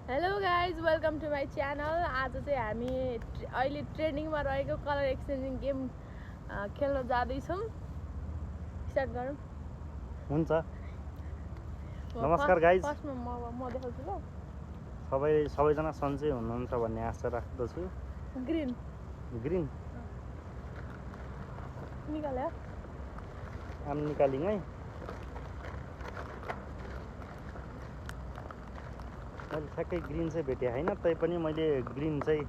Hello guys welcome to my channel. आज चाहिँ हामी अहिले ट्रेनिङमा रहेको कलर एक्सचेन्जिङ गेम खेल्न जाँदैछौँ। स्टार्ट गरौँ। हुन्छ। नमस्कार गाइज। फर्स्टमा म देखाउँछु ल। सबैजना सन्चै हुनुहुन्छ भन्ने आशा राख्दछु। ग्रिन ग्रिन निकाल्यो। आम निकालिङ है। मैले ठ्याक्कै ग्रिन चाहिँ भेटेँ होइन, तैपनि मैले ग्रिन चाहिँ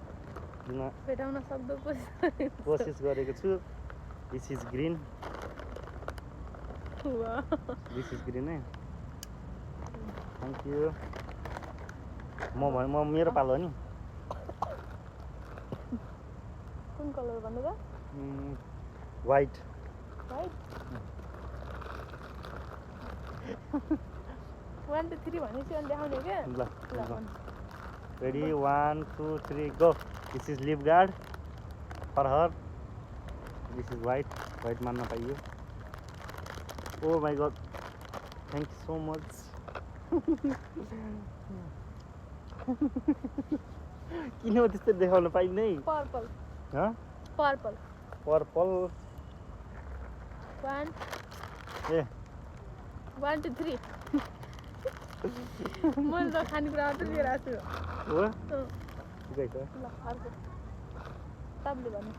दिन भेटाउन सक्दो कोसिस गरेको छु। This is green. This is green है। Thank you. म मेरो पालो हो नि। कुन कलर भन्नु त? वाइट। वाइट 1 2 3 भनेपछि अनि देखाउने क्या। ल ready 1 2 3 go. This is live guard for her. This is white मान्न पाइयो। Oh my God, thank you so much. किन त्यस्तो देखाउन पाइँदै? पर्पल पर्पल 1 ए 1 2 3 मैले त खानेकुरा मात्रै लिएर आएको छु। हो ठिकै छ। ल अर्को तपाईँले भन्नु।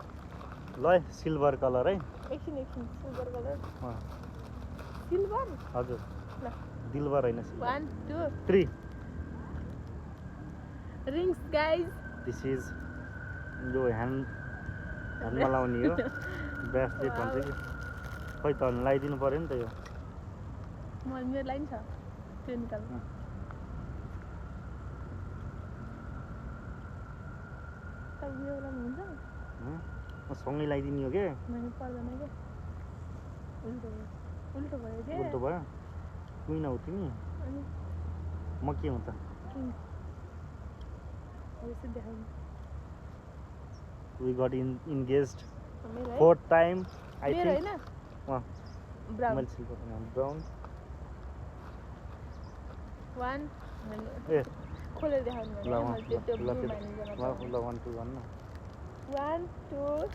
ल सिल्भर कलर है। एकछिन सिल्भर कलर। सिल्भर हजुर ल दिलबर होइन। 1 2 3 रिङ्स गाइज। दिस इज यो ह्यान्डमा लाउने हो। ब्रेसलेट भन्छ कि खै त लगाइदिनु पऱ्यो नि त यो। मेरो लाइन छ त्यो निकाल्नु। तपाईँ यो लाउनुहुन्छ? म सँगै लगाइदिने हो क्या। मैले पर्दैन क्या। उल्टो भयो क्या। उल्टो भयो। कुइन हो तिमी? अनि म के हुँ त? यसो देखाउनु। We got engaged मेरो है? 4th time I मेरो think. हैन? ब्राउन ब्राउन सिल्भर ब्राउन 1 ए खोलेर देखाउनु भने मैले त्यो ब्लू माइनिङ गर्न पाउँछु। ल 1 2 1 1 2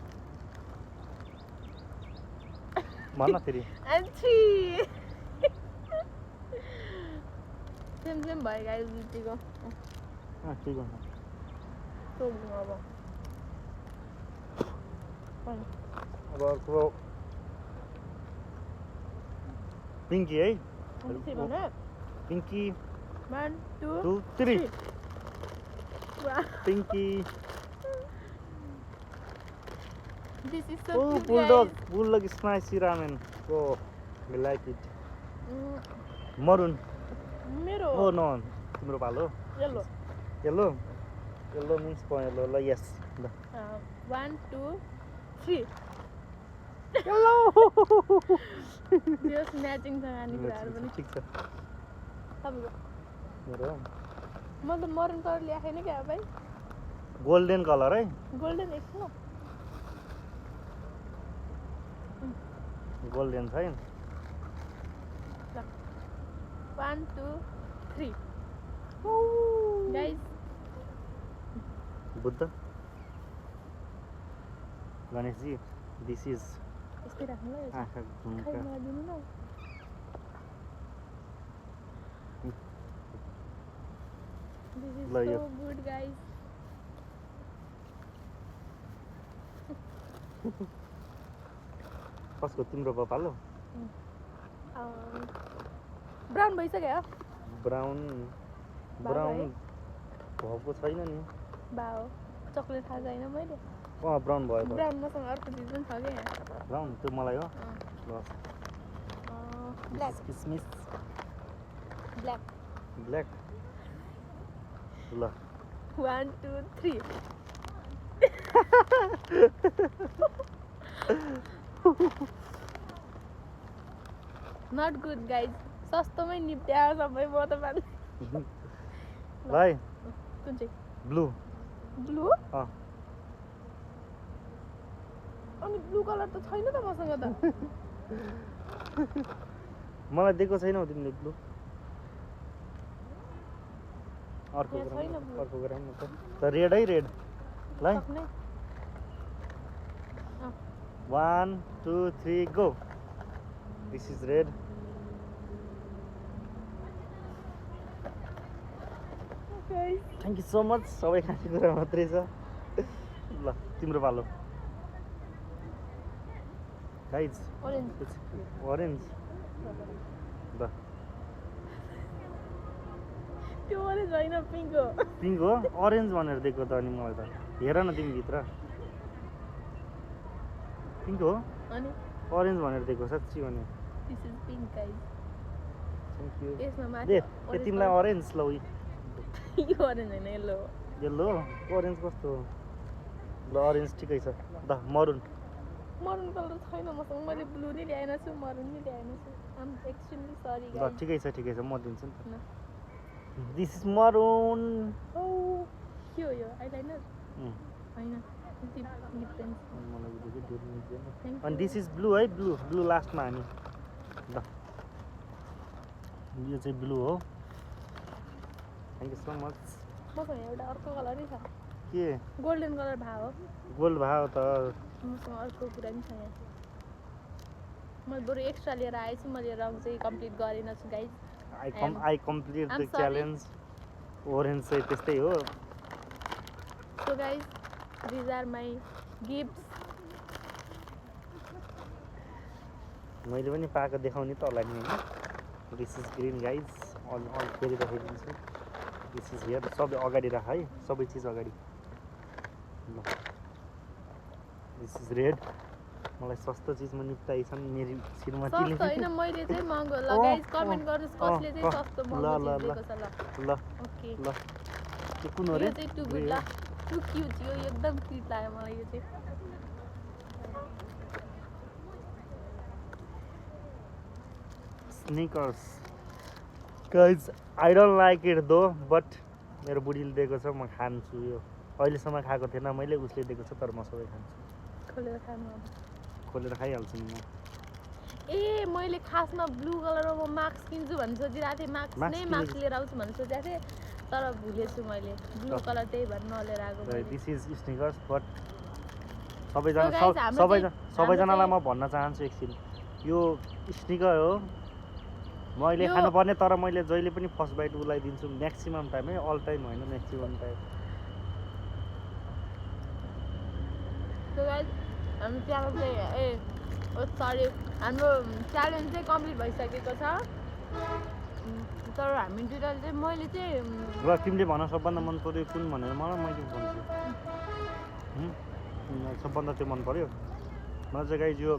भन्न फेरि। and 3 सेम भयो गाइस जुत्तीको। ठिक हो। सोध्नु अब अब अर्को पिङ्की है। Pinky 1 2 2 3 Wow. Pinky. This is so Oh, cute, bulldog spicy ramen. Oh, I like it. Maroon. मेरो Oh no, तिम्रो पालो। Yellow Yellow means yellow. L yes. 1 2 3 Hello. जस म्याचिङ छ खानेकुराहरू पनि। ठिक छ। तपाईँको मेरो मैले त मरुन कलर ल्याएको छैन क्या भाइ। गोल्डन कलर है। गोल्डन एकछिन गोल्डन छ है। 1 2 3 guys. Buddha Ganeshji this is यस्तै राख्नु ल। आँखा घुम्का। खै मलाई दिनु न। This is ल यो। so good guys. कसको? तिम्रो पालो। ब्राउन भइसक्यो। ब्राउन भएको छैन नि। बाओ चक्लेट खाएको छैन मैले। ब्राउन भयो। ब्राउन मसँग अर्को चिज पनि छ क्या यहाँ। ब्राउन त्यो मलाई हो। ल ब्ल्याक किसमिस ब्ल्याक ल 1 2 3 नट गुड गाइज। सस्तोमै निप्ट्यायो सबै। म त पाल्ने ल है। कुन चाहिँ? ब्लू अनि ब्लू कलर त छैन त मसँग त। मलाई दिएको छैनौ तिमीले ब्लू। अर्को यहाँ छैन गराउँ blue। अर्को गराउँ न त रेड है रेड ल सक्ने 1 2 3 go this is red thank you so much सबै खानेकुरा मात्रै छ ल तिम्रो पालो गाइज orange orange ल त्यो orange होइन pink हो पिङ्क हो अरेन्ज भनेर दिएको त अनि मलाई त हेर न तिमी भित्र पिङ्क हो अनि अरेन्ज भनेर दिएको साँच्ची भने this is pink guys thank you यसमा दे माथि ए तिमीलाई अरेन्ज ल यो orange होइन yellow हो येल्लो अरेन्ज कस्तो हो ल अरेन्ज ठिकै छ द मरुन maroon color छैन मसँग मैले blue नि ल्याएन छु maroon नि ल्याएन छु I'm extremely sorry ल guys ठिकै छ म दिन्छु नि न त दिस इज मरुन oh के हो यो eyeliner होइन lip pencil मलाई बुझेको त्यो मिल्दैन Thank अनि you. दिस इज ब्लू है ब्लू लास्टमा हामी ल यो चाहिँ ब्लू हो थ्याङ्क यू सो मच मसँग एउटा अर्को कलरै छ के गोल्डन कलर भए हो गोल्ड भयो त मसँग अर्को कुरा पनि छ यहाँ मैले बरु एक्स्ट्रा लिएर आएछु मैले रङ चाहिँ कम्प्लिट गरेन छु guys I complete I'm the sorry. Challenge orange चाहिँ त्यस्तै हो so guys these are my gifts मैले पनि पाएको देखाउने त होला नि होइन this is green guys all फेरि देखाइदिन्छु दिस इज हियर सबै अगाडि राख है सबै चिज अगाडि ल दिस इज रेड मलाई सस्तो चिजमा निप्टाइछन् मेरो श्रीमतीले सस्तो होइन मैले चाहिँ महँगो ल गाइज कमेन्ट गर्नुहोस् कसले चाहिँ सस्तो महँगो चिज दिएको छ ल ल ओके ल त्यो कुन हो रे यो चाहिँ टु गुड ल टु क्युट यो एकदम क्युट लाग्यो मलाई यो चाहिँ Snickers guys I don't like it though but मेरो बुढीले दिएको छ म खान्छु यो अहिलेसम्म खाएको थिएन मैले उसले दिएको छ तर म सबै खान्छु खोलेर खानु अब खोलेर खाइहाल्छु नि म ए मैले खासमा ब्लू कलरमा म मास्क किन्छु भन्ने सोचिरहेको थिएँ मास्क मास्क नै किनेको मास्क लिएर आउँछु भन्ने सोचेको थिएँ तर भुलेछु मैले ब्लू ल। कलर त्यही भएर नलिएर आएको मैले। दिस इज स्निकर्स बट सबैजना So guys, हाम्रो सबैजनालाई चाहिँ- म भन्न चाहन्छु एकछिन यो स्निकर हो म अहिले यो- खानुपर्ने तर मैले जहिले पनि फर्स्ट बाइट उसलाई दिन्छु म्याक्सिमम् टाइम है अल टाइम होइन म्याक्सिमम् टाइम So guys, हाम्रो च्यानल चाहिँ सरी हाम्रो च्यालेन्ज चाहिँ कम्प्लिट भइसकेको छ तर हामी दुइटाले चाहिँ मैले चाहिँ र तिमीले भन सबभन्दा मन पऱ्यो कुन भनेर मलाई मैले भन्छु सबभन्दा त्यो मन पऱ्यो मलाई चाहिँ गाइज यो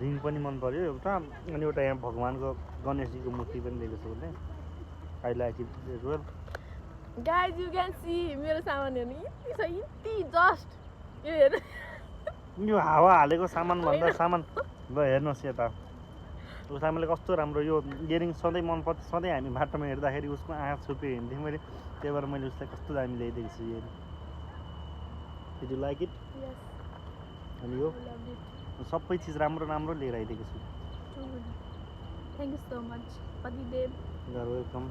रिङ पनि मन पऱ्यो एउटा अनि एउटा यहाँ भगवान्को गणेशजीको मूर्ति पनि दिएको छ उसले I like it as well guys you can see मेरो सामान हेर्नु यति छ यति जस्ट यो हेर्नु यो हावा हालेको सामान भन्दा सामान ल हेर्नुहोस् यता ऊ सामानले कस्तो राम्रो यो इयरिङ सधैँ मन पर्थ्यो सधैँ हामी बाटोमा हेर्दाखेरि उसको आँखा छुपी हिँड्थेँ मैले त्यही भएर मैले उसलाई कस्तो दामी ल्याइदिएको छु earring did you like it yes अनि यो आई लभ इट सबै चिज राम्रो राम्रो लिएर आइदिएको छु थ्याङ्क यू सो मच पतिदेव you're welcome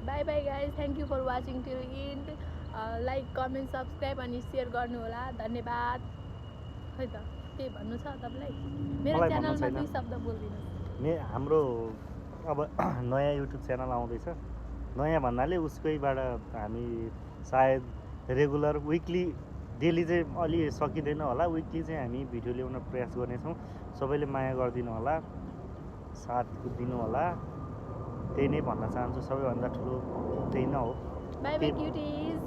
bye bye guys thank you for watching till end like comment subscribe अनि सेयर गर्नु होला धन्यवाद खै त त्यही भन्नु छ तपाईँलाई मेरो मलाई भन्नु च्यानलमा छैन। 2 शब्द बोलिदिनुहोस् हाम्रो अब नयाँ युट्युब च्यानल आउँदैछ नयाँ भन्नाले उसकैबाट हामी सायद रेगुलर विकली डेली चाहिँ अलि सकिँदैन होला विकली चाहिँ हामी भिडियो ल्याउन प्रयास गर्नेछौँ सबैले माया गरिदिनु होला साथ दिनु होला त्यही नै भन्न चाहन्छु सबैभन्दा ठुलो त्यही नै हो बाई बाई क्युटिज